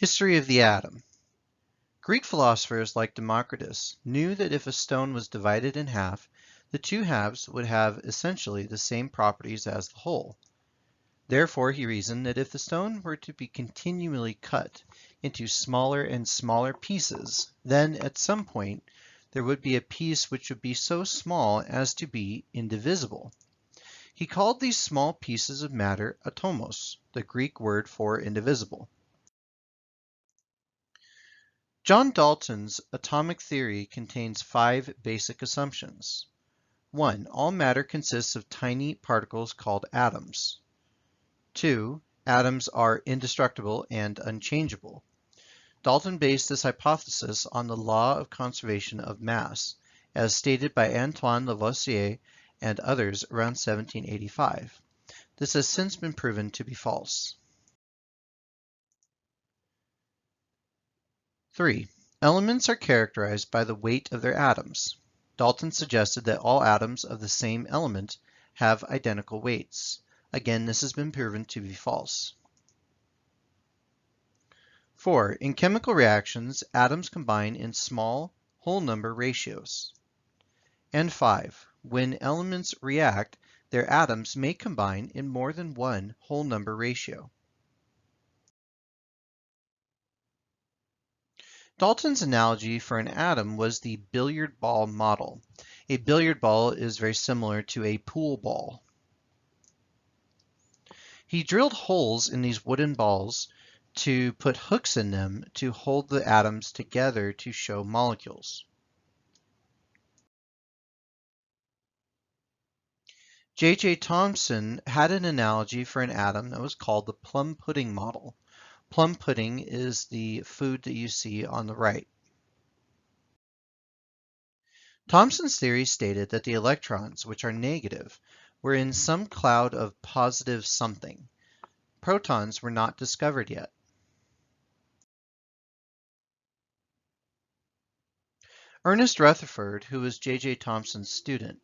History of the atom. Greek philosophers like Democritus knew that if a stone was divided in half, the two halves would have essentially the same properties as the whole. Therefore, he reasoned that if the stone were to be continually cut into smaller and smaller pieces, then at some point there would be a piece which would be so small as to be indivisible. He called these small pieces of matter atomos, the Greek word for indivisible. John Dalton's atomic theory contains 5 basic assumptions. 1. All matter consists of tiny particles called atoms. 2. Atoms are indestructible and unchangeable. Dalton based this hypothesis on the law of conservation of mass, as stated by Antoine Lavoisier and others around 1785. This has since been proven to be false. 3. Elements are characterized by the weight of their atoms. Dalton suggested that all atoms of the same element have identical weights. Again, this has been proven to be false. 4. In chemical reactions, atoms combine in small whole number ratios. And 5. When elements react, their atoms may combine in more than one whole number ratio. Dalton's analogy for an atom was the billiard ball model. A billiard ball is very similar to a pool ball. He drilled holes in these wooden balls to put hooks in them to hold the atoms together to show molecules. J.J. Thomson had an analogy for an atom that was called the plum pudding model. Plum pudding is the food that you see on the right. Thomson's theory stated that the electrons, which are negative, were in some cloud of positive something. Protons were not discovered yet. Ernest Rutherford, who was J.J. Thomson's student,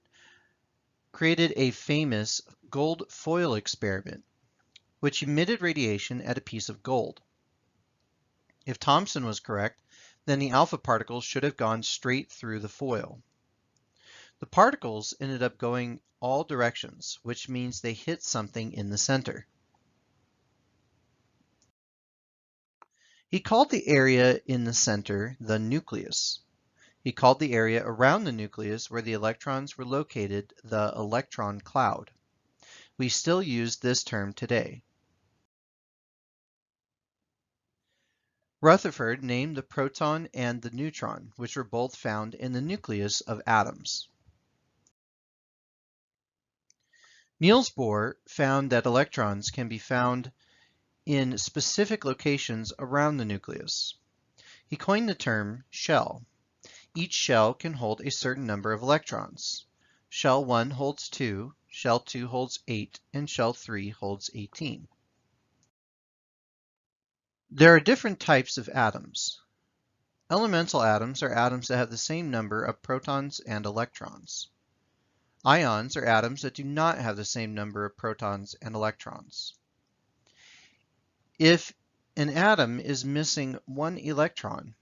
created a famous gold foil experiment, which emitted radiation at a piece of gold. If Thomson was correct, then the alpha particles should have gone straight through the foil. The particles ended up going all directions, which means they hit something in the center. He called the area in the center the nucleus. He called the area around the nucleus where the electrons were located the electron cloud. We still use this term today. Rutherford named the proton and the neutron, which were both found in the nucleus of atoms. Niels Bohr found that electrons can be found in specific locations around the nucleus. He coined the term shell. Each shell can hold a certain number of electrons. Shell 1 holds 2, shell 2 holds 8, and shell 3 holds 18. There are different types of atoms. Elemental atoms are atoms that have the same number of protons and electrons. Ions are atoms that do not have the same number of protons and electrons. If an atom is missing one electron,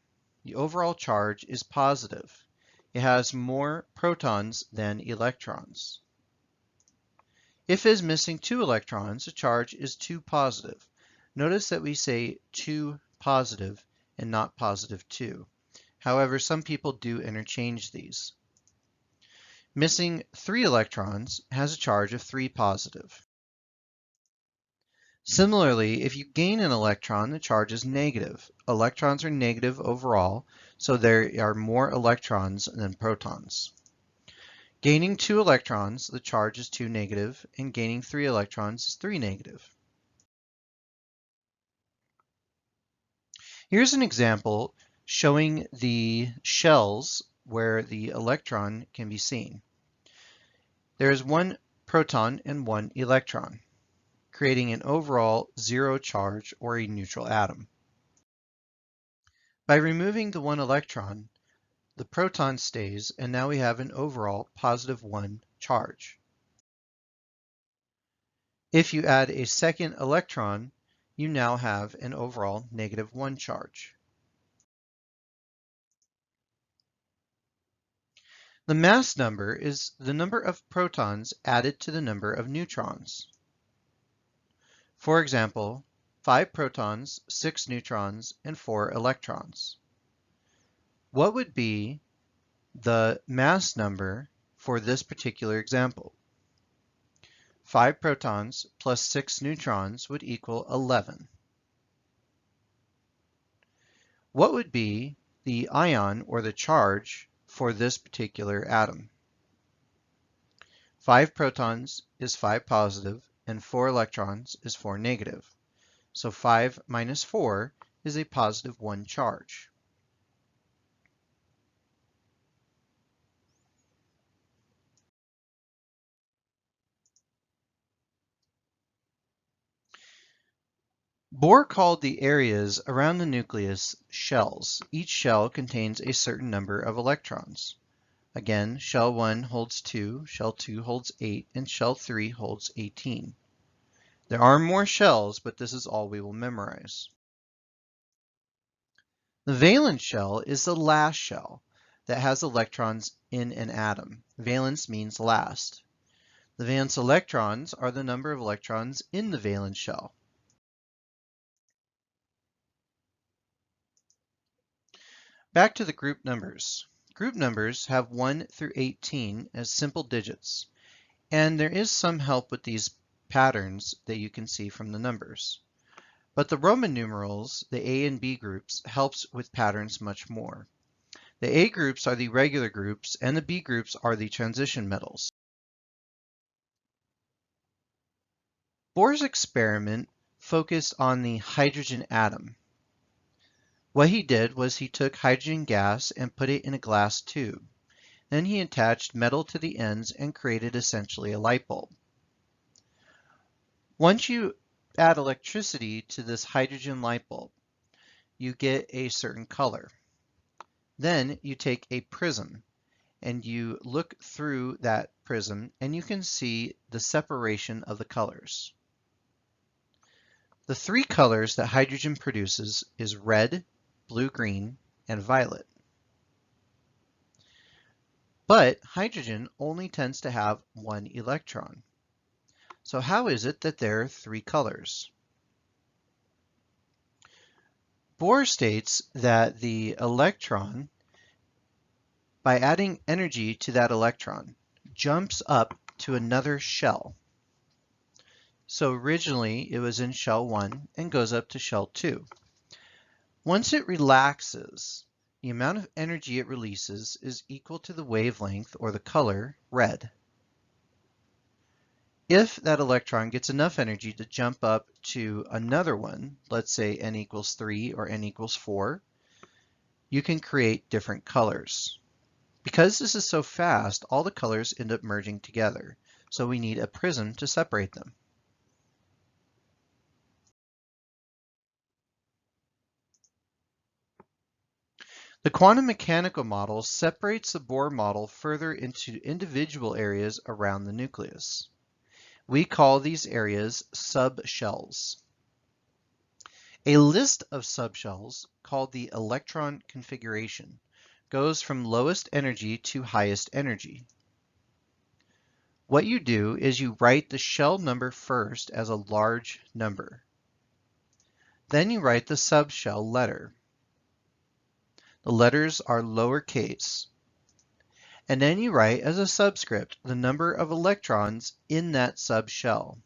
the overall charge is positive. It has more protons than electrons. If it is missing 2 electrons, the charge is 2 positive. Notice that we say 2 positive and not positive 2. However, some people do interchange these. Missing 3 electrons has a charge of 3 positive. Similarly, if you gain an electron, the charge is negative. Electrons are negative overall, so there are more electrons than protons. Gaining 2 electrons, the charge is 2 negative, and gaining 3 electrons is 3 negative. Here's an example showing the shells where the electron can be seen. There is 1 proton and 1 electron, creating an overall 0 charge or a neutral atom. By removing the 1 electron, the proton stays, and now we have an overall positive 1 charge. If you add a second electron, you now have an overall -1 charge. The mass number is the number of protons added to the number of neutrons. For example, 5 protons, 6 neutrons, and 4 electrons. What would be the mass number for this particular example? 5 protons plus 6 neutrons would equal 11. What would be the ion or the charge for this particular atom? 5 protons is 5 positive and 4 electrons is 4 negative. So 5 minus 4 is a +1 charge. Bohr called the areas around the nucleus shells. Each shell contains a certain number of electrons. Again, shell 1 holds 2, shell 2 holds 8, and shell 3 holds 18. There are more shells, but this is all we will memorize. The valence shell is the last shell that has electrons in an atom. Valence means last. The valence electrons are the number of electrons in the valence shell. Back to the group numbers. Group numbers have 1 through 18 as simple digits, and there is some help with these patterns that you can see from the numbers. But the Roman numerals, the A and B groups, helps with patterns much more. The A groups are the regular groups, and the B groups are the transition metals. Bohr's experiment focused on the hydrogen atom. What he did was he took hydrogen gas and put it in a glass tube. Then he attached metal to the ends and created essentially a light bulb. Once you add electricity to this hydrogen light bulb, you get a certain color. Then you take a prism and you look through that prism and you can see the separation of the colors. The 3 colors that hydrogen produces is red, blue-green, and violet. But hydrogen only tends to have 1 electron. So how is it that there are 3 colors? Bohr states that the electron, by adding energy to that electron, jumps up to another shell. So originally it was in shell 1 and goes up to shell 2. Once it relaxes, the amount of energy it releases is equal to the wavelength or the color red. If that electron gets enough energy to jump up to another one, let's say n equals 3 or n equals 4, you can create different colors. Because this is so fast, all the colors end up merging together, so we need a prism to separate them. The quantum mechanical model separates the Bohr model further into individual areas around the nucleus. We call these areas subshells. A list of subshells, called the electron configuration, goes from lowest energy to highest energy. What you do is you write the shell number first as a large number. Then you write the subshell letter. The letters are lowercase. And then you write as a subscript the number of electrons in that subshell.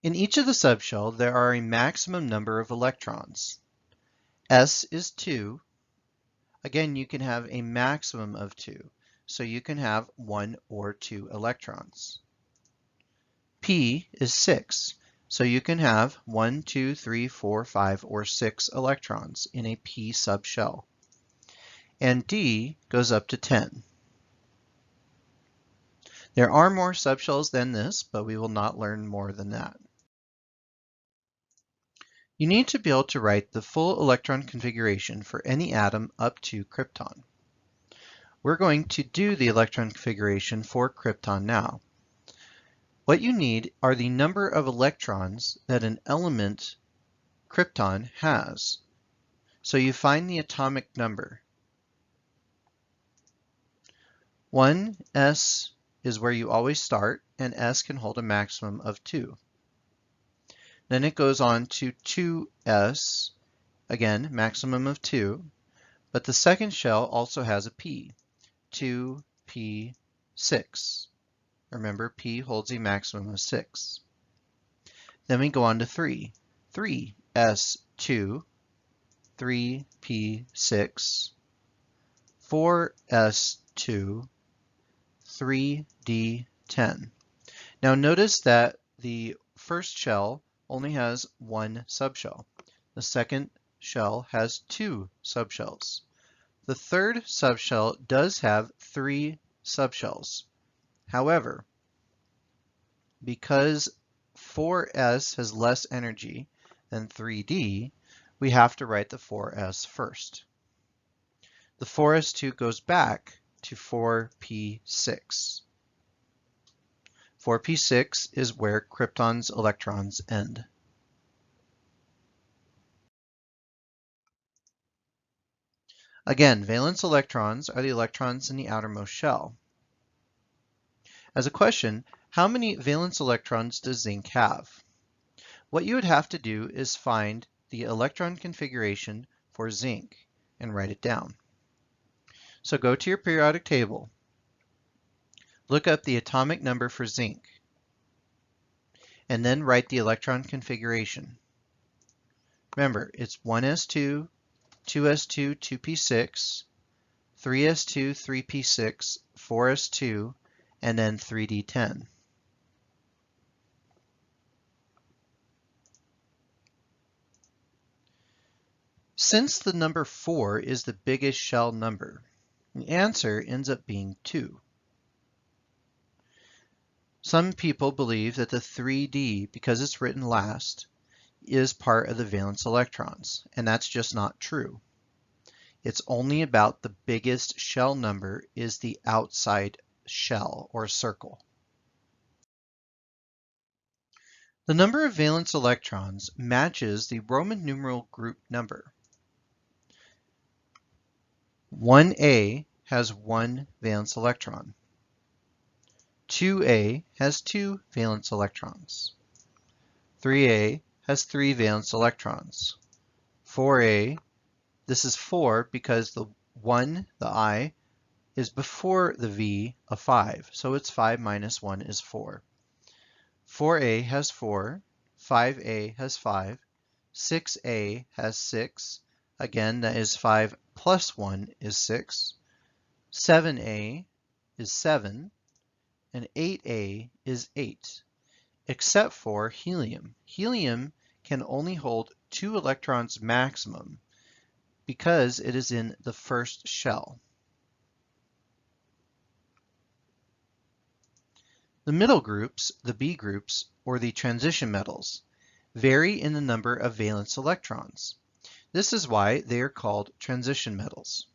In each of the subshell, there are a maximum number of electrons. S is 2. Again, you can have a maximum of 2, so you can have 1 or 2 electrons. P is 6, so you can have 1, 2, 3, 4, 5, or 6 electrons in a P subshell. And D goes up to 10. There are more subshells than this, but we will not learn more than that. You need to be able to write the full electron configuration for any atom up to krypton. We're going to do the electron configuration for krypton now. What you need are the number of electrons that an element krypton has. So you find the atomic number. 1s is where you always start, and s can hold a maximum of 2. Then it goes on to 2s, again, maximum of 2, but the second shell also has a p, 2p6. Remember, p holds a maximum of 6. Then we go on to 3, 3s2, 3p6, 4s2, 3d10. Now notice that the first shell only has one subshell. The second shell has 2 subshells. The third subshell does have 3 subshells. However, because 4s has less energy than 3d, we have to write the 4s first. The 4s2 goes back to 4p6. 4p6 is where krypton's electrons end. Again, valence electrons are the electrons in the outermost shell. As a question, how many valence electrons does zinc have? What you would have to do is find the electron configuration for zinc and write it down. So go to your periodic table, look up the atomic number for zinc, and then write the electron configuration. Remember, it's 1s2, 2s2, 2p6, 3s2, 3p6, 4s2, and then 3d10. Since the number 4 is the biggest shell number, the answer ends up being 2. Some people believe that the 3d, because it's written last, is part of the valence electrons, and that's just not true. It's only about the biggest shell number is the outside shell or circle. The number of valence electrons matches the Roman numeral group number. 1a has 1 valence electron. 2a has 2 valence electrons. 3a has 3 valence electrons. 4a, this is 4 because the 1, the I, is before the v of 5, so it's 5 minus 1 is 4. 4a has 4, 5a has 5, 6a has 6, again that is 5 plus 1 is 6, 7a is 7, and 8a is 8, except for helium. Helium can only hold 2 electrons maximum because it is in the first shell. The middle groups, the B groups, or the transition metals, vary in the number of valence electrons. This is why they are called transition metals.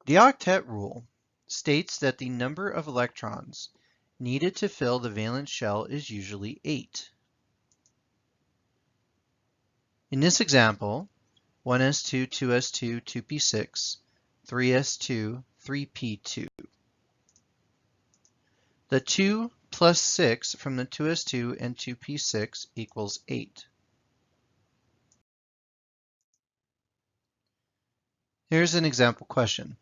The octet rule states that the number of electrons needed to fill the valence shell is usually 8. In this example, 1s2, 2s2, 2p6, 3s2, 3p2. The 2 plus 6 from the 2s2 and 2p6 equals 8. Here's an example question.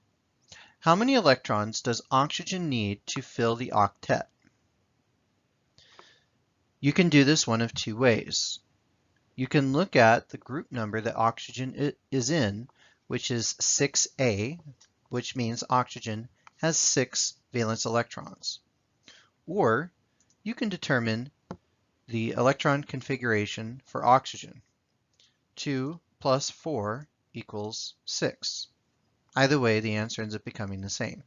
How many electrons does oxygen need to fill the octet? You can do this one of 2 ways. You can look at the group number that oxygen is in, which is 6a, which means oxygen has 6 valence electrons. Or you can determine the electron configuration for oxygen. 2 plus 4 equals 6. Either way, the answer ends up becoming the same.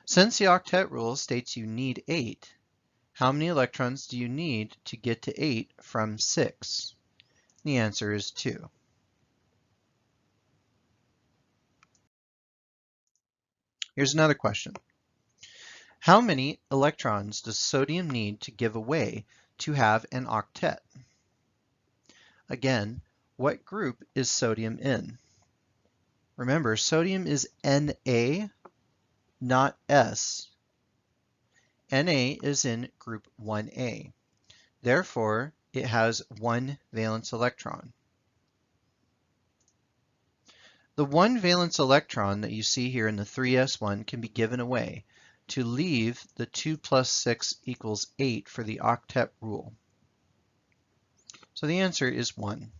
Since the octet rule states you need 8, how many electrons do you need to get to 8 from 6? The answer is 2. Here's another question. How many electrons does sodium need to give away to have an octet? Again, what group is sodium in? Remember, sodium is Na, not S. Na is in group 1A. Therefore, it has 1 valence electron. The 1 valence electron that you see here in the 3s1 can be given away to leave the 2 plus 6 equals 8 for the octet rule. So the answer is 1.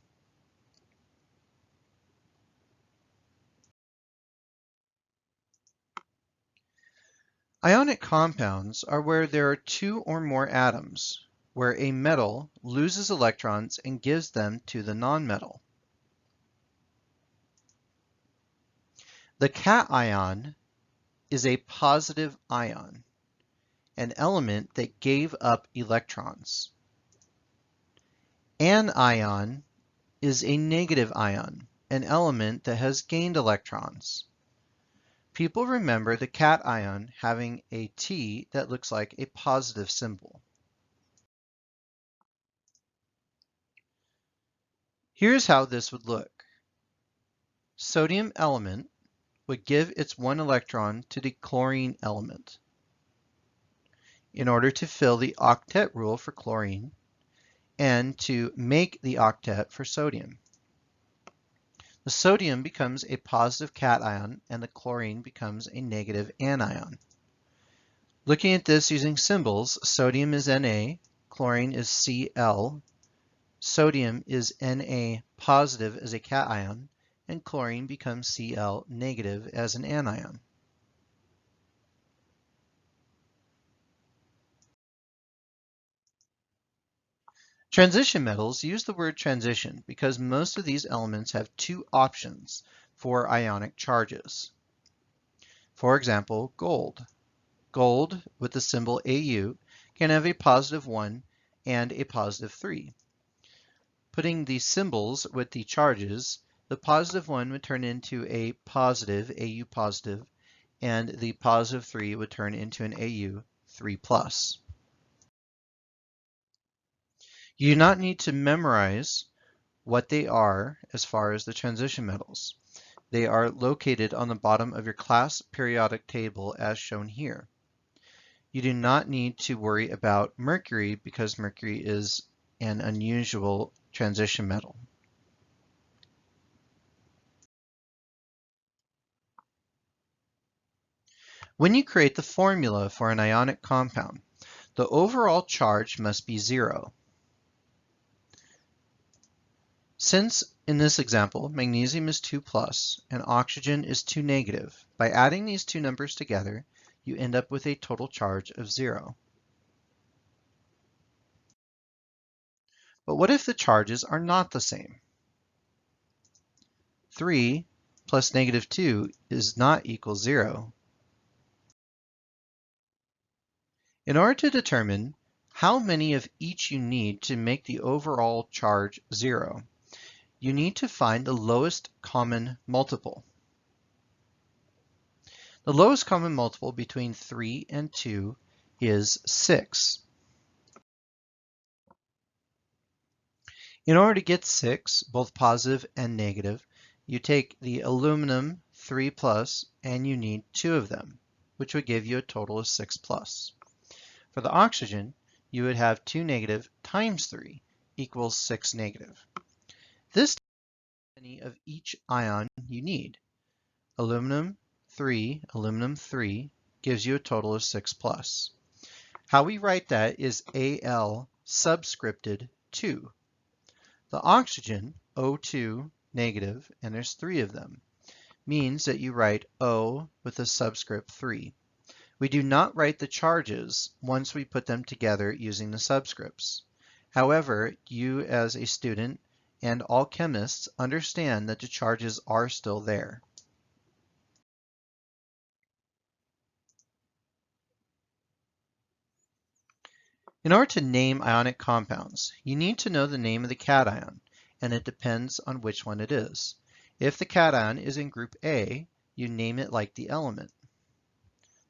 Ionic compounds are where there are 2 or more atoms, where a metal loses electrons and gives them to the nonmetal. The cation is a positive ion, an element that gave up electrons. An ion is a negative ion, an element that has gained electrons. People remember the cation having a T that looks like a positive symbol. Here's how this would look. Sodium element would give its 1 electron to the chlorine element. In order to fill the octet rule for chlorine and to make the octet for sodium. The sodium becomes a positive cation and the chlorine becomes a negative anion. Looking at this using symbols, sodium is Na, chlorine is Cl, sodium is Na positive as a cation, and chlorine becomes Cl negative as an anion. Transition metals use the word transition because most of these elements have 2 options for ionic charges. For example, gold. Gold with the symbol Au can have a positive 1 and a positive 3. Putting the symbols with the charges, the positive 1 would turn into a positive, Au positive, and the positive 3 would turn into an Au 3+. You do not need to memorize what they are as far as the transition metals. They are located on the bottom of your class periodic table as shown here. You do not need to worry about mercury because mercury is an unusual transition metal. When you create the formula for an ionic compound, the overall charge must be 0. Since, in this example, magnesium is 2+ and oxygen is 2-, by adding these 2 numbers together, you end up with a total charge of 0. But what if the charges are not the same? 3 plus -2 is not equal 0. In order to determine how many of each you need to make the overall charge 0, you need to find the lowest common multiple. The lowest common multiple between 3 and 2 is 6. In order to get 6, both positive and negative, you take the aluminum 3+ and you need 2 of them, which would give you a total of 6+. For the oxygen, you would have 2- times 3 equals 6-. This is how many of each ion you need. Aluminum 3 gives you a total of 6+. How we write that is Al subscripted 2. The oxygen, O2 negative, and there's 3 of them, means that you write O with a subscript 3. We do not write the charges once we put them together using the subscripts. However, you as a student and all chemists understand that the charges are still there. In order to name ionic compounds, you need to know the name of the cation and it depends on which one it is. If the cation is in group A, you name it like the element.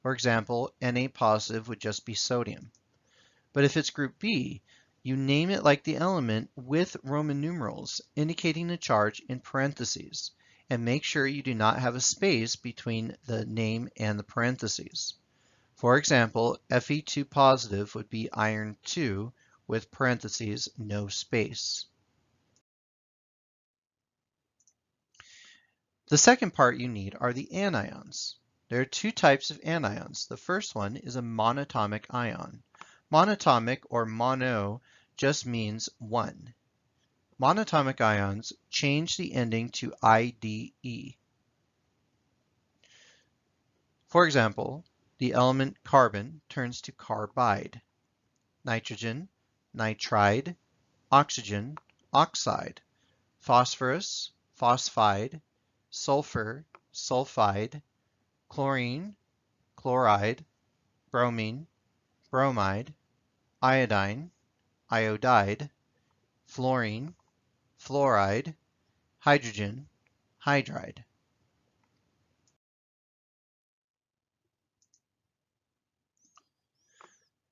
For example, Na positive would just be sodium. But if it's group B, you name it like the element with Roman numerals indicating the charge in parentheses, and make sure you do not have a space between the name and the parentheses. For example, Fe2 positive would be iron 2 with parentheses, no space. The second part you need are the anions. There are two types of anions. The first one is a monatomic ion. Monatomic or mono just means one. Monatomic ions change the ending to IDE. For example, the element carbon turns to carbide, nitrogen, nitride, oxygen, oxide, phosphorus, phosphide, sulfur, sulfide, chlorine, chloride, bromine, bromide, iodine, iodide, fluorine, fluoride, hydrogen, hydride.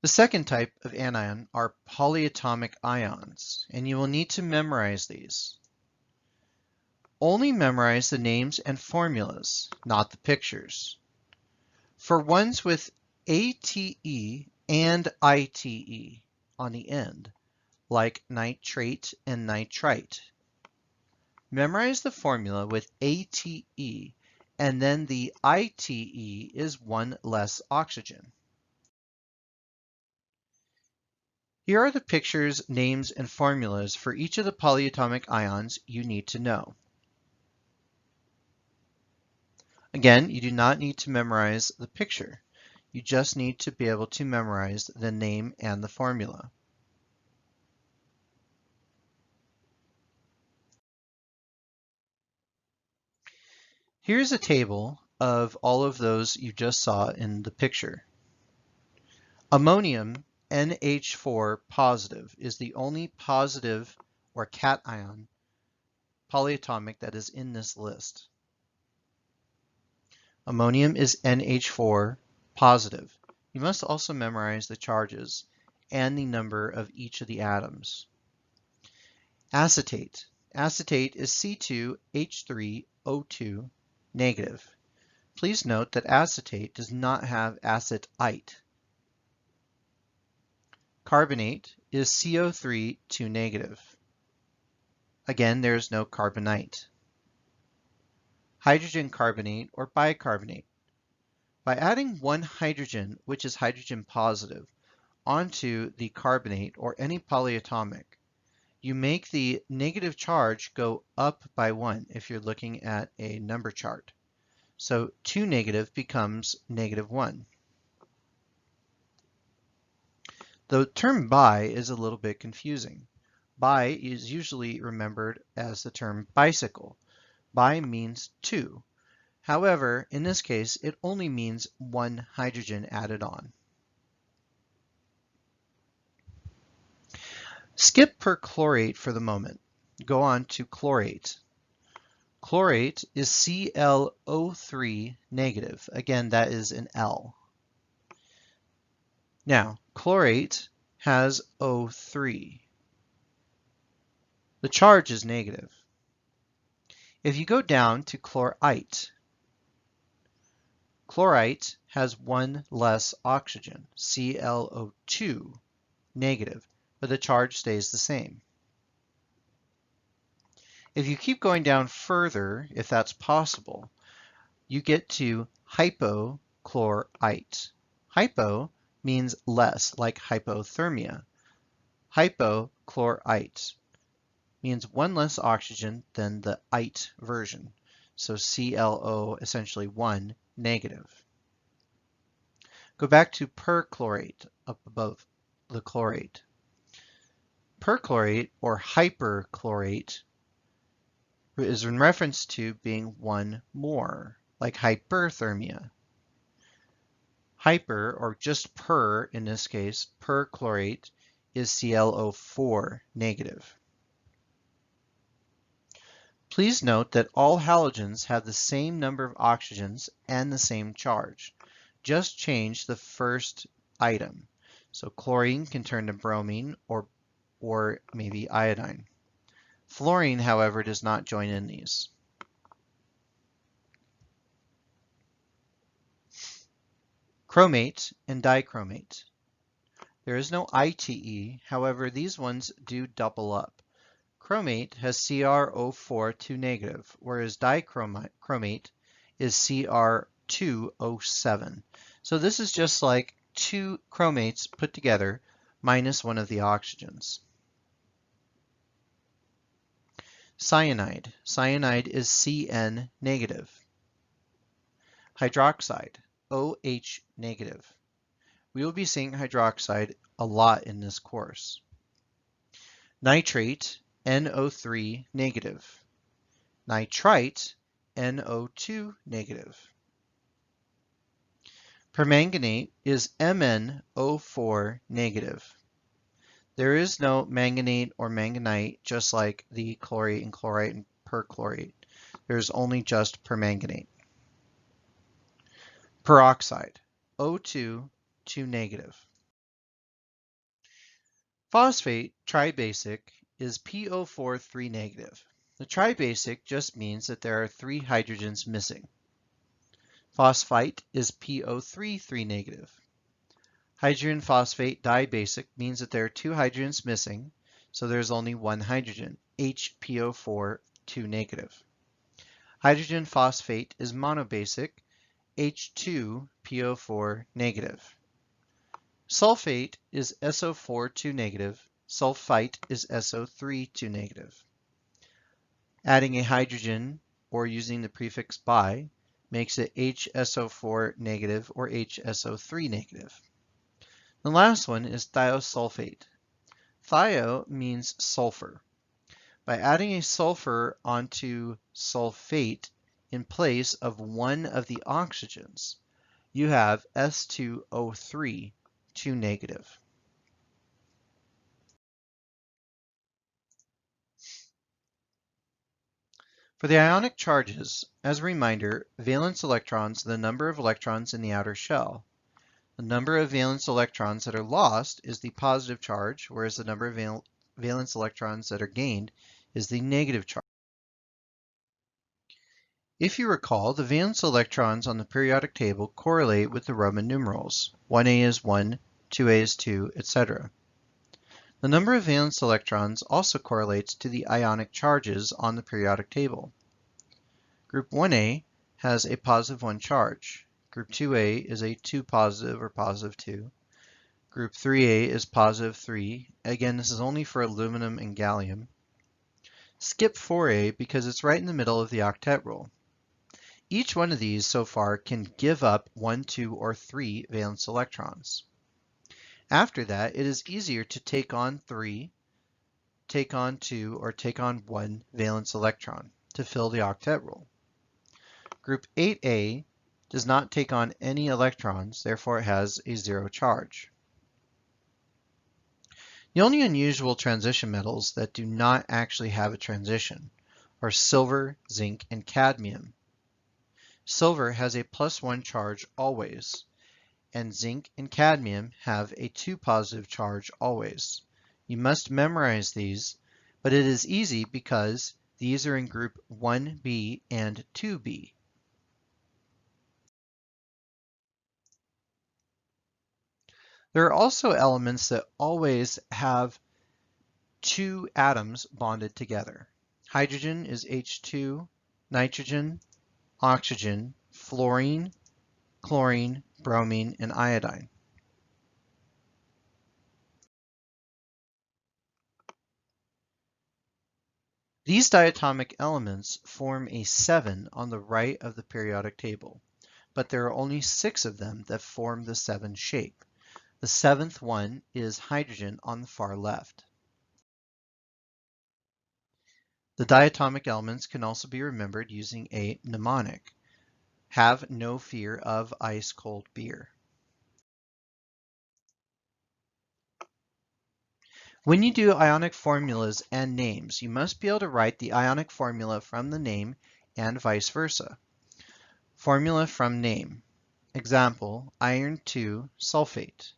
The second type of anion are polyatomic ions, and you will need to memorize these. Only memorize the names and formulas, not the pictures. For ones with ATE and ITE on the end, like nitrate and nitrite, memorize the formula with ATE, and then the ITE is one less oxygen. Here are the pictures, names, and formulas for each of the polyatomic ions you need to know. Again, you do not need to memorize the picture. You just need to be able to memorize the name and the formula. Here's a table of all of those you just saw in the picture. Ammonium NH4 positive is the only positive or cation polyatomic that is in this list. Ammonium is NH4 positive. You must also memorize the charges and the number of each of the atoms. Acetate. Acetate is C2H3O2 negative. Please note that acetate does not have acetite. Carbonate is CO3 2 negative. Again, there is no carbonite. Hydrogen carbonate or bicarbonate. By adding one hydrogen, which is hydrogen positive, onto the carbonate or any polyatomic, you make the negative charge go up by 1 if you're looking at a number chart. So 2 negative becomes -1. The term bi is a little bit confusing. Bi is usually remembered as the term bicycle. Bi means 2. However, in this case, it only means 1 hydrogen added on. Skip perchlorate for the moment. Go on to chlorate. Chlorate is ClO3 negative. Again, that is an L. Now, chlorate has O3. The charge is negative. If you go down to chlorite, chlorite has one less oxygen, ClO2 negative, but the charge stays the same. If you keep going down further, if that's possible, you get to hypochlorite. Hypo means less, like hypothermia. Hypochlorite means one less oxygen than the ite version. So ClO essentially 1 negative. Go back to perchlorate up above the chlorate. Perchlorate or hyperchlorate is in reference to being 1 more, like hyperthermia. Hyper, or just per in this case, perchlorate is ClO4 negative. Please note that all halogens have the same number of oxygens and the same charge. Just change the first item. So chlorine can turn to bromine or maybe iodine. Fluorine, however, does not join in these. Chromate and dichromate. There is no ITE, however, these ones do double up. Chromate has CrO4 2 negative, whereas dichromate is Cr2O7. So this is just like two chromates put together minus one of the oxygens. Cyanide. Cyanide is Cn negative. Hydroxide, OH negative. We will be seeing hydroxide a lot in this course. Nitrate, NO3 negative. Nitrite, NO2 negative. Permanganate is MnO4 negative. There is no manganate or manganite, just like the chlorate and chlorite and perchlorate. There's only just permanganate. Peroxide, O2, 2 negative. Phosphate, tribasic, is PO4 3 negative. The tribasic just means that there are 3 hydrogens missing. Phosphite is PO3 3 negative. Hydrogen phosphate dibasic means that there are 2 hydrogens missing, so there's only 1 hydrogen, HPO4 2 negative. Hydrogen phosphate is monobasic, H2PO4 negative. Sulfate is SO4 2 negative. Sulfite is SO3 2 negative. Adding a hydrogen or using the prefix bi makes it HSO4 negative or HSO3 negative. The last one is thiosulfate. Thio means sulfur. By adding a sulfur onto sulfate in place of one of the oxygens, you have S2O3, 2 negative. For the ionic charges, as a reminder, valence electrons are the number of electrons in the outer shell. The number of valence electrons that are lost is the positive charge, whereas the number of valence electrons that are gained is the negative charge. If you recall, the valence electrons on the periodic table correlate with the Roman numerals. 1a is 1, 2a is 2, etc. The number of valence electrons also correlates to the ionic charges on the periodic table. Group 1a has a positive 1 charge. Group 2a is a 2 positive or positive 2. Group 3a is positive 3. Again, this is only for aluminum and gallium. Skip 4a because it's right in the middle of the octet rule. Each one of these so far can give up 1, 2, or 3 valence electrons. After that, it is easier to take on 3, take on 2, or take on 1 valence electron to fill the octet rule. Group 8a does not take on any electrons, therefore it has a 0 charge. The only unusual transition metals that do not actually have a transition are silver, zinc, and cadmium. Silver has a +1 charge always, and zinc and cadmium have a 2 positive charge always. You must memorize these, but it is easy because these are in group 1b and 2b. There are also elements that always have 2 atoms bonded together. Hydrogen is H2, nitrogen, oxygen, fluorine, chlorine, bromine, and iodine. These diatomic elements form a 7 on the right of the periodic table, but there are only 6 of them that form the 7 shape. The 7th one is hydrogen on the far left. The diatomic elements can also be remembered using a mnemonic. Have no fear of ice-cold beer. When you do ionic formulas and names, you must be able to write the ionic formula from the name and vice versa. Formula from name. Example, iron 2 sulfate.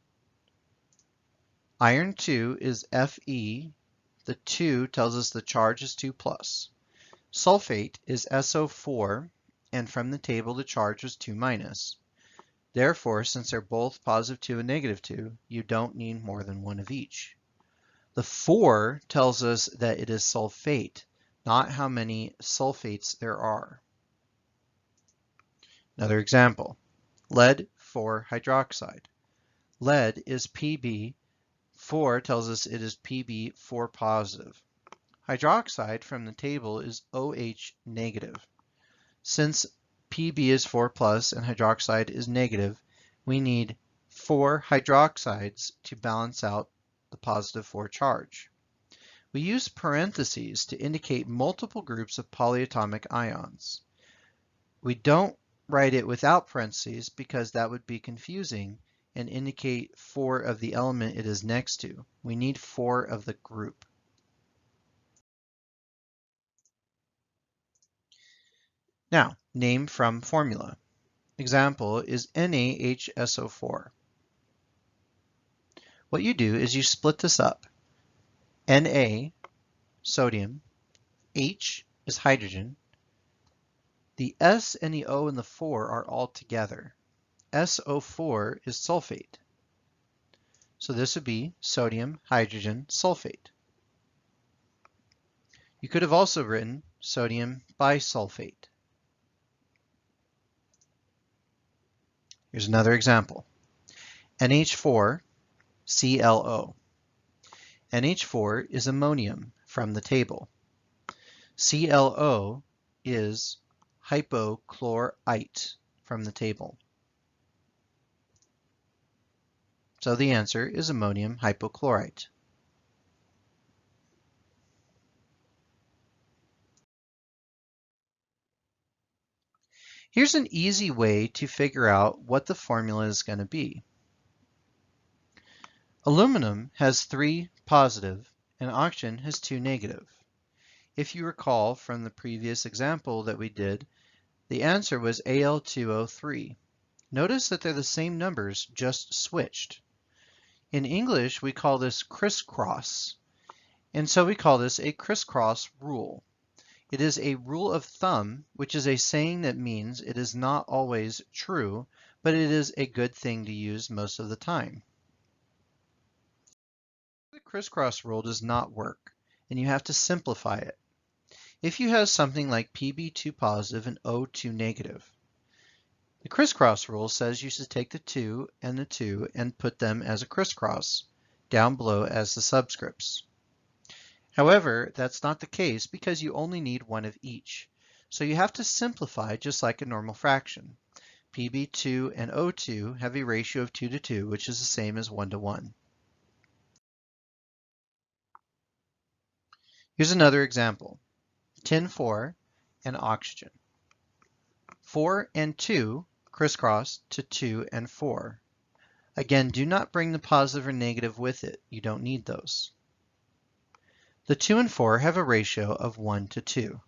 Iron 2 is Fe. The 2 tells us the charge is 2 plus. Sulfate is SO4, and from the table the charge was 2 minus. Therefore, since they're both positive 2 and negative 2, you don't need more than one of each. The 4 tells us that it is sulfate, not how many sulfates there are. Another example, lead 4 hydroxide. Lead is Pb. 4 tells us it is Pb4 positive. Hydroxide from the table is OH negative. Since Pb is 4 plus and hydroxide is negative, we need 4 hydroxides to balance out the positive 4 charge. We use parentheses to indicate multiple groups of polyatomic ions. We don't write it without parentheses because that would be confusing and indicate 4 of the element it is next to. We need 4 of the group. Now, name from formula. Example is NaHSO4. What you do is you split this up. Na, sodium, H is hydrogen. The S and the O and the 4 are all together. SO4 is sulfate. So this would be sodium hydrogen sulfate. You could have also written sodium bisulfate. Here's another example. NH4 ClO. NH4 is ammonium from the table. ClO is hypochlorite from the table. So the answer is ammonium hypochlorite. Here's an easy way to figure out what the formula is going to be. Aluminum has 3 positive and oxygen has 2 negative. If you recall from the previous example that we did, the answer was Al2O3. Notice that they're the same numbers, just switched. In English, we call this criss-cross, and so we call this a criss-cross rule. It is a rule of thumb, which is a saying that means it is not always true, but it is a good thing to use most of the time. The criss-cross rule does not work, and you have to simplify it. If you have something like Pb2 positive and O2 negative, the criss-cross rule says you should take the 2 and put them as a crisscross, down below as the subscripts. However, that's not the case because you only need one of each. So you have to simplify just like a normal fraction. Pb2 and O2 have a ratio of 2 to 2, which is the same as 1 to 1. Here's another example. Tin 4 and oxygen. 4 and 2 crisscross to 2 and 4. Again, do not bring the positive or negative with it. You don't need those. The 2 and 4 have a ratio of 1 to 2.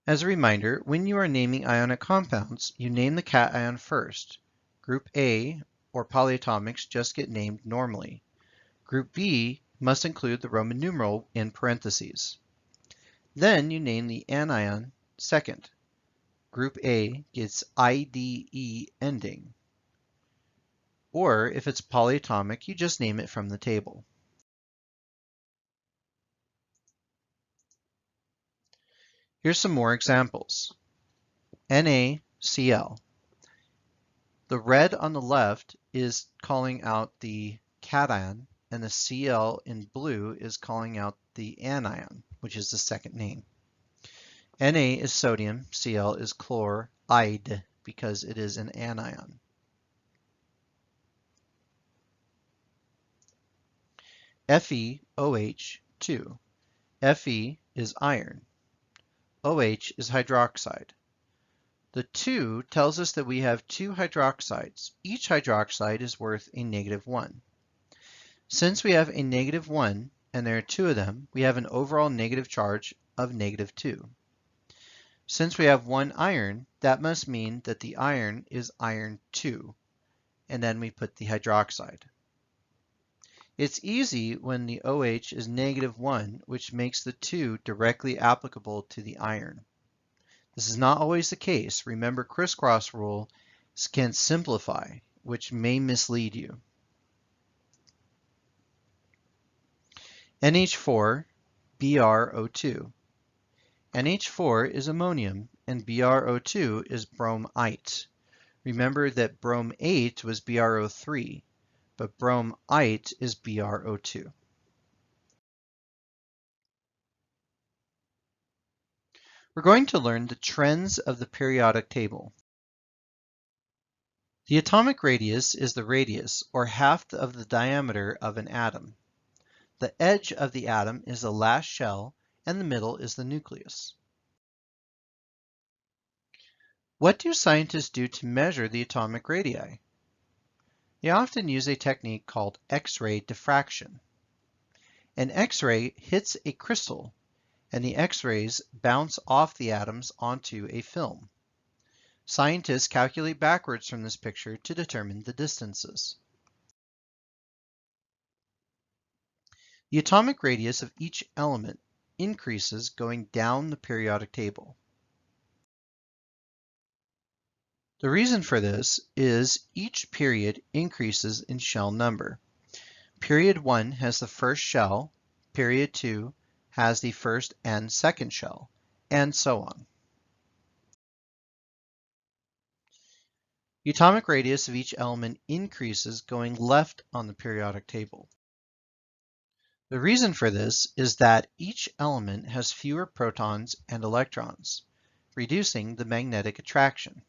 As a reminder, when you are naming ionic compounds, you name the cation first. Group A, or polyatomics, just get named normally. Group B must include the Roman numeral in parentheses. Then you name the anion second. Group A gets IDE ending. Or if it's polyatomic, you just name it from the table. Here's some more examples. NaCl. The red on the left is calling out the cation, and the Cl in blue is calling out the anion, which is the second name. Na is sodium, Cl is chloride because it is an anion. FeOH2. Fe is iron. OH is hydroxide. The 2 tells us that we have 2 hydroxides. Each hydroxide is worth a -1. Since we have a -1 and there are 2 of them, we have an overall negative charge of -2. Since we have 1 iron, that must mean that the iron is iron 2, and then we put the hydroxide. It's easy when the OH is -1, which makes the 2 directly applicable to the iron. This is not always the case. Remember, criss-cross rule can simplify, which may mislead you. NH4, BrO2. NH4 is ammonium, and BrO2 is bromite. Remember that bromate was BrO3, but bromite is BrO2. We're going to learn the trends of the periodic table. The atomic radius is the radius, or half of the diameter of an atom. The edge of the atom is the last shell, and the middle is the nucleus. What do scientists do to measure the atomic radii? They often use a technique called X-ray diffraction. An X-ray hits a crystal, and the X-rays bounce off the atoms onto a film. Scientists calculate backwards from this picture to determine the distances. The atomic radius of each element increases going down the periodic table. The reason for this is each period increases in shell number. Period 1 has the first shell, period 2 has the first and second shell, and so on. The atomic radius of each element increases going left on the periodic table. The reason for this is that each element has fewer protons and electrons, reducing the magnetic attraction.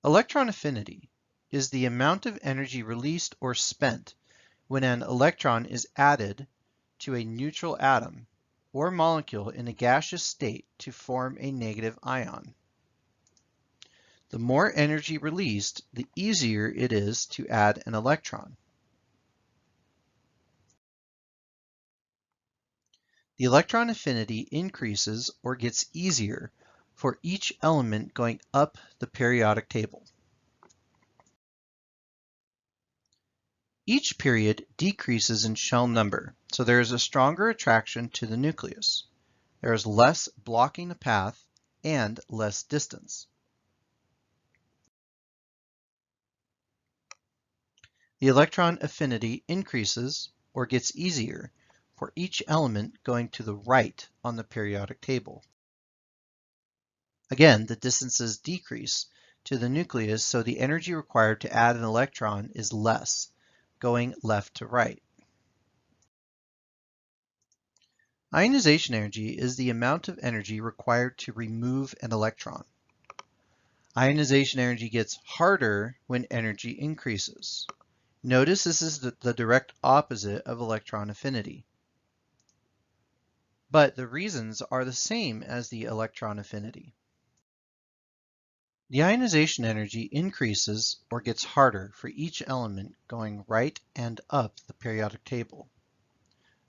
Electron affinity is the amount of energy released or spent when an electron is added to a neutral atom or molecule in a gaseous state to form a negative ion. The more energy released, the easier it is to add an electron. The electron affinity increases or gets easier for each element going up the periodic table. Each period decreases in shell number, so there is a stronger attraction to the nucleus. There is less blocking the path and less distance. The electron affinity increases or gets easier for each element going to the right on the periodic table. Again, the distances decrease to the nucleus, so the energy required to add an electron is less, going left to right. Ionization energy is the amount of energy required to remove an electron. Ionization energy gets harder when energy increases. Notice this is the direct opposite of electron affinity. But the reasons are the same as the electron affinity. The ionization energy increases or gets harder for each element going right and up the periodic table.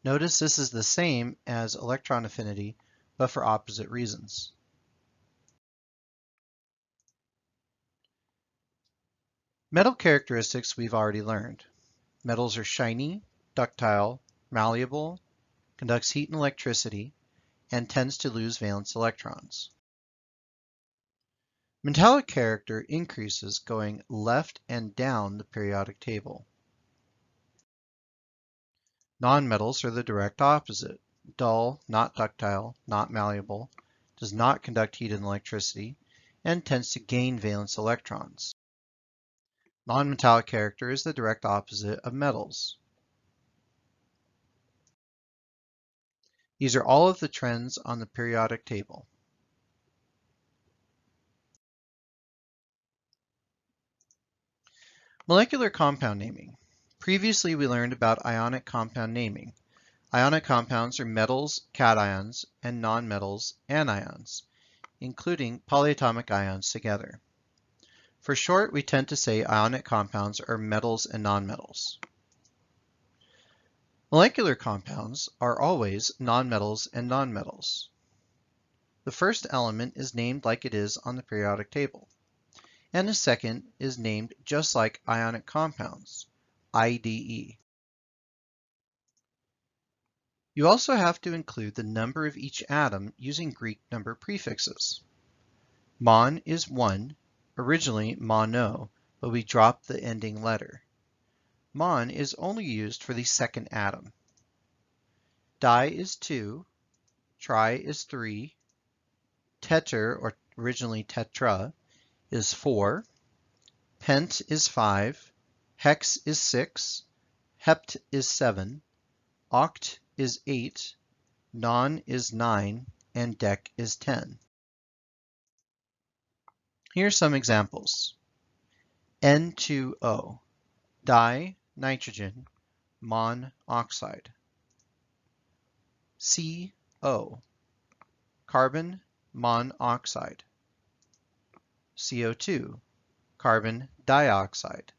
Notice this is the same as electron affinity, but for opposite reasons. Metal characteristics we've already learned. Metals are shiny, ductile, malleable, conducts heat and electricity, and tends to lose valence electrons. Metallic character increases going left and down the periodic table. Nonmetals are the direct opposite. Dull, not ductile, not malleable, does not conduct heat and electricity, and tends to gain valence electrons. Nonmetallic character is the direct opposite of metals. These are all of the trends on the periodic table. Molecular compound naming. Previously we learned about ionic compound naming. Ionic compounds are metals, cations, and nonmetals, anions, including polyatomic ions together. For short, we tend to say ionic compounds are metals and nonmetals. Molecular compounds are always nonmetals and nonmetals. The first element is named like it is on the periodic table, and the second is named just like ionic compounds, IDE. You also have to include the number of each atom using Greek number prefixes. Mon is 1, originally mono, but we dropped the ending letter. Mon is only used for the second atom. Di is 2, tri is 3, teter, or originally tetra, is 4, pent is 5, hex is 6, hept is 7, oct is 8, non is 9, and dec is 10. Here are some examples. N2O, di-nitrogen monoxide. CO, carbon monoxide. CO2, carbon dioxide.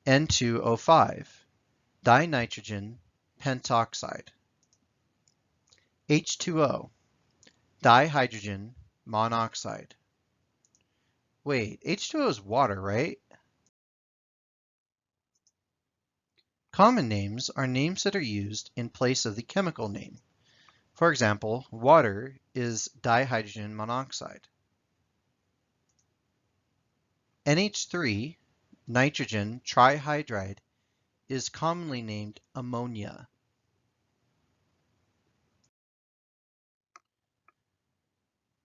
N2O5, dinitrogen pentoxide. H2O, dihydrogen monoxide. Wait, H2O is water, right? Common names are names that are used in place of the chemical name. For example, water is dihydrogen monoxide. NH3, nitrogen trihydride, is commonly named ammonia.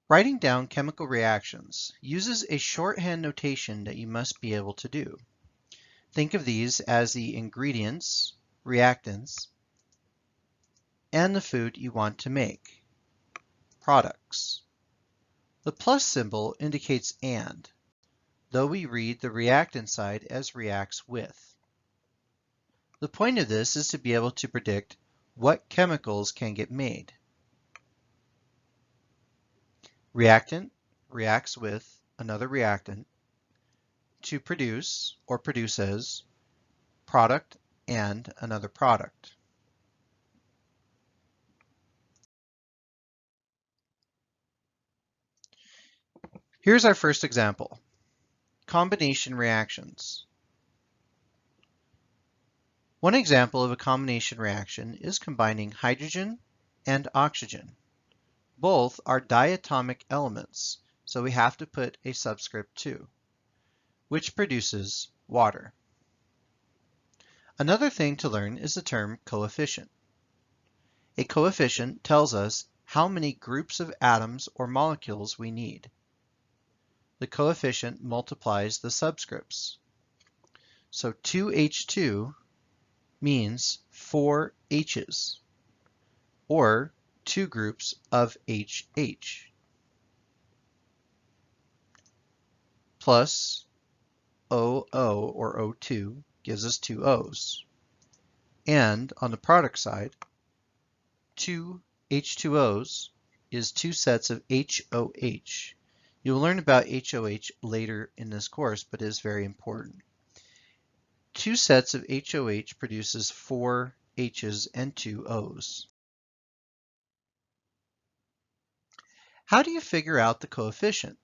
Writing down chemical reactions uses a shorthand notation that you must be able to do. Think of these as the ingredients, reactants, and the food you want to make, products. The plus symbol indicates and, though we read the reactant side as reacts with. The point of this is to be able to predict what chemicals can get made. Reactant reacts with another reactant to produce or produces product and another product. Here's our first example. Combination reactions. One example of a combination reaction is combining hydrogen and oxygen. Both are diatomic elements, so we have to put a subscript 2, which produces water. Another thing to learn is the term coefficient. A coefficient tells us how many groups of atoms or molecules we need. The coefficient multiplies the subscripts. So 2H2 means 4 H's, or 2 groups of HH. Plus OO, or O2, gives us 2 O's. And on the product side, 2 H2O's is 2 sets of HOH. You'll learn about HOH later in this course, but it is very important. 2 sets of HOH produces 4 H's and 2 O's. How do you figure out the coefficient?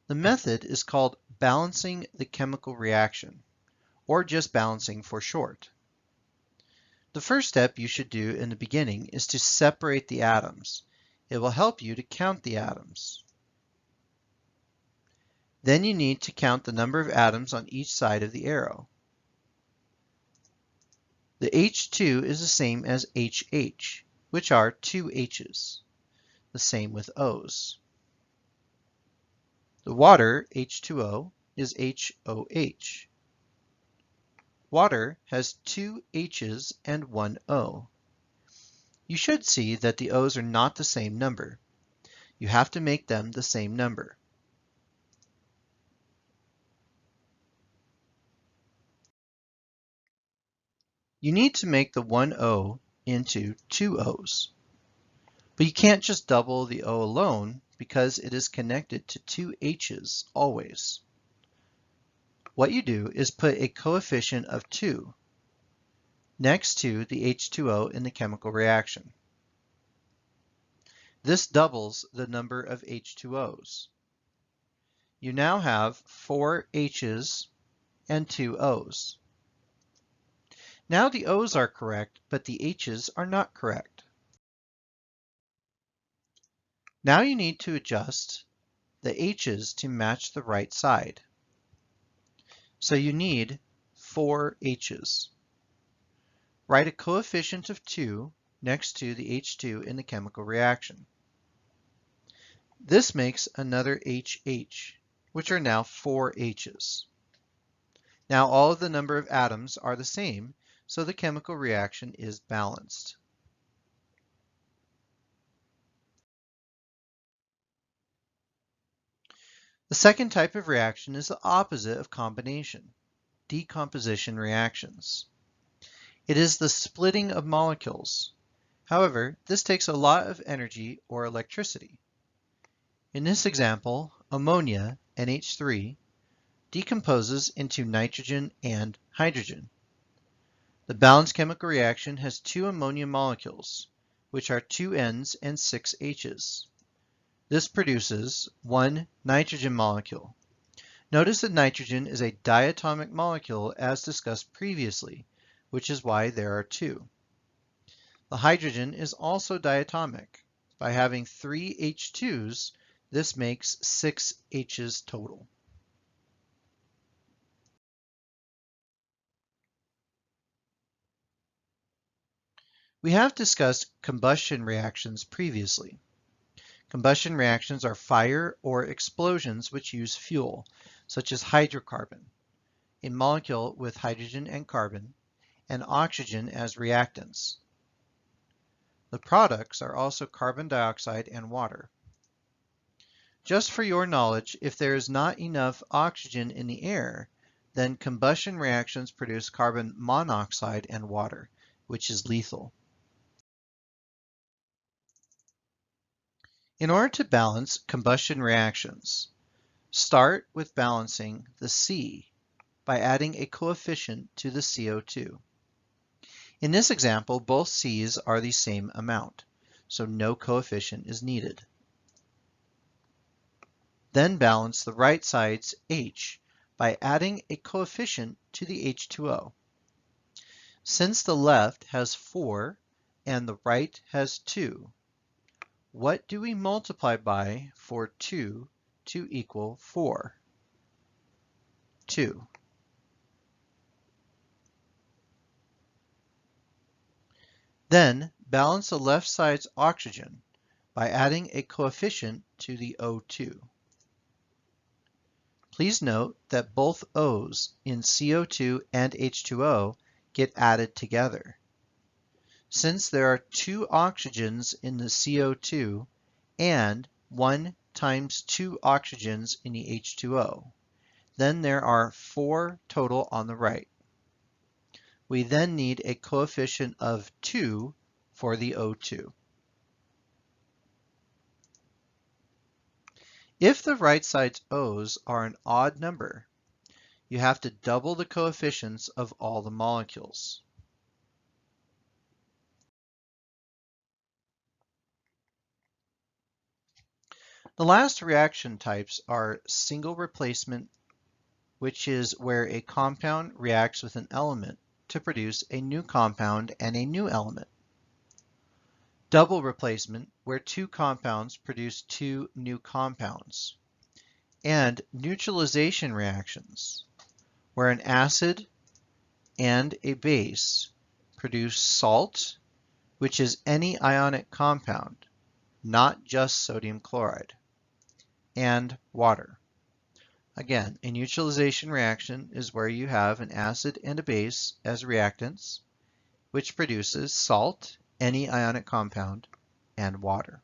The method is called balancing the chemical reaction, or just balancing for short. The first step you should do in the beginning is to separate the atoms. It will help you to count the atoms. Then you need to count the number of atoms on each side of the arrow. The H2 is the same as HH, which are 2 H's. The same with O's. The water, H2O, is HOH. Water has 2 H's and 1 O. You should see that the O's are not the same number. You have to make them the same number. You need to make the one O into two O's. But you can't just double the O alone because it is connected to two H's always. What you do is put a coefficient of 2 next to the H2O in the chemical reaction. This doubles the number of H2Os. You now have 4 H's and 2 O's. Now the O's are correct, but the H's are not correct. Now you need to adjust the H's to match the right side. So you need 4 H's. Write a coefficient of 2 next to the H2 in the chemical reaction. This makes another HH, which are now 4 H's. Now all of the number of atoms are the same, so the chemical reaction is balanced. The second type of reaction is the opposite of combination, decomposition reactions. It is the splitting of molecules. However, this takes a lot of energy or electricity. In this example, ammonia, NH3, decomposes into nitrogen and hydrogen. The balanced chemical reaction has 2 ammonia molecules, which are 2 N's and 6 H's. This produces 1 nitrogen molecule. Notice that nitrogen is a diatomic molecule as discussed previously, which is why there are 2. The hydrogen is also diatomic. By having 3 H2s, this makes 6 H's total. We have discussed combustion reactions previously. Combustion reactions are fire or explosions which use fuel, such as hydrocarbon, a molecule with hydrogen and carbon, and oxygen as reactants. The products are also carbon dioxide and water. Just for your knowledge, if there is not enough oxygen in the air, then combustion reactions produce carbon monoxide and water, which is lethal. In order to balance combustion reactions, start with balancing the C by adding a coefficient to the CO2. In this example, both C's are the same amount, so no coefficient is needed. Then balance the right side's H by adding a coefficient to the H2O. Since the left has 4 and the right has 2, what do we multiply by for 2 to equal 4? 2. Then balance the left side's oxygen by adding a coefficient to the O2. Please note that both O's in CO2 and H2O get added together. Since there are 2 oxygens in the CO2 and 1 times 2 oxygens in the H2O, then there are 4 total on the right. We then need a coefficient of 2 for the O2. If the right side's O's are an odd number, you have to double the coefficients of all the molecules. The last reaction types are single replacement, which is where a compound reacts with an element to produce a new compound and a new element. Double replacement, where 2 compounds produce 2 new compounds. And neutralization reactions, where an acid and a base produce salt, which is any ionic compound, not just sodium chloride, and water. Again, a neutralization reaction is where you have an acid and a base as reactants, which produces salt, any ionic compound, and water.